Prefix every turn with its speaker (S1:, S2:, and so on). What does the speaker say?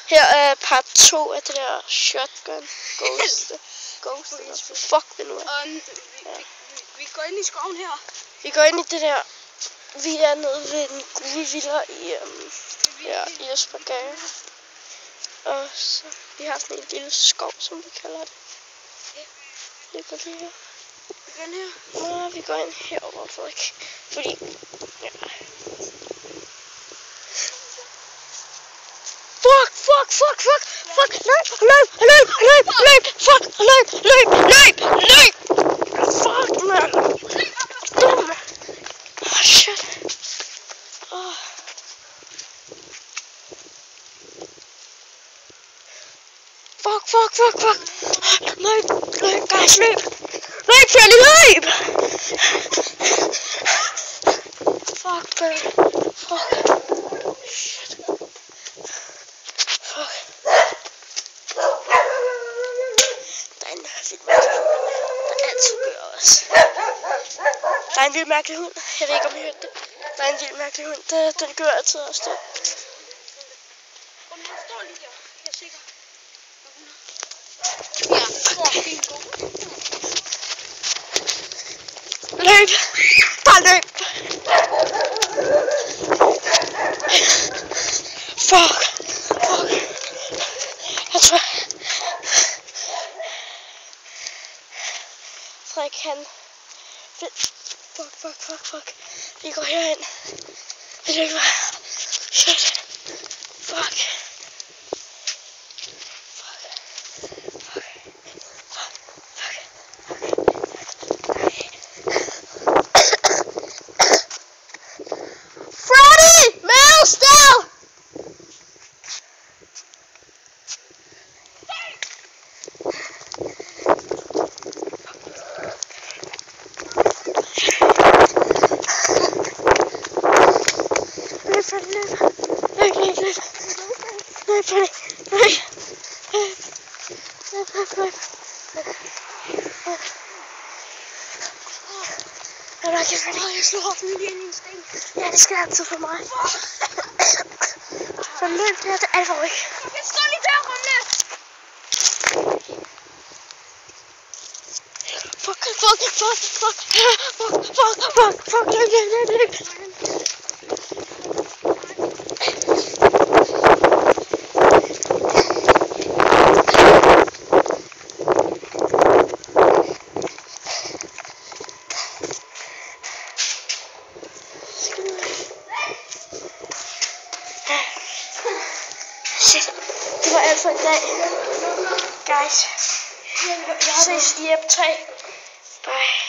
S1: Her er part 2 af det der shotgun ghost. Fuck det nu.
S2: Vi går ind i skoven her.
S1: Vi går ind i det der. Vi er nede ved den gule villa i Esbjerg. Og så vi har sådan en lille skov, som vi kalder det. Det går lige her.
S2: Vi går ind her.
S1: Nå, vi går ind herover, Frederik. Fordi, ja. Fuck, løb, fuck, man. Dum. Oh, shit. Oh. Fuck. Løb, guys, løb, Freddy, løb. Fuck, man. Fuck. Shit. Fuck. Der er en vild mærkelig hund, der altid gør os. Der er en vild mærkelig hund. Jeg ved ikke, om I hørte det. Der er en vild mærkelig hund. Den gør altid også det.
S2: Hun står lige der. Jeg er sikker. Ja, fucking god.
S1: Løb! Bare løb! Fuck! Jeg tror... Frederik, han... Fuck. Vi går herhen. Vi løber. Shit. Fuck. Freddy! Metal still! Jeg slår hoppen lige ind i en sten. Ja, det skal altid for mig. Så løb der til alvor ikke.
S2: Jeg står lige der, Rumle.
S1: Fuck, løb. Shit, det var alt for i dag. Guys, jeg ses i ep 3. Bye.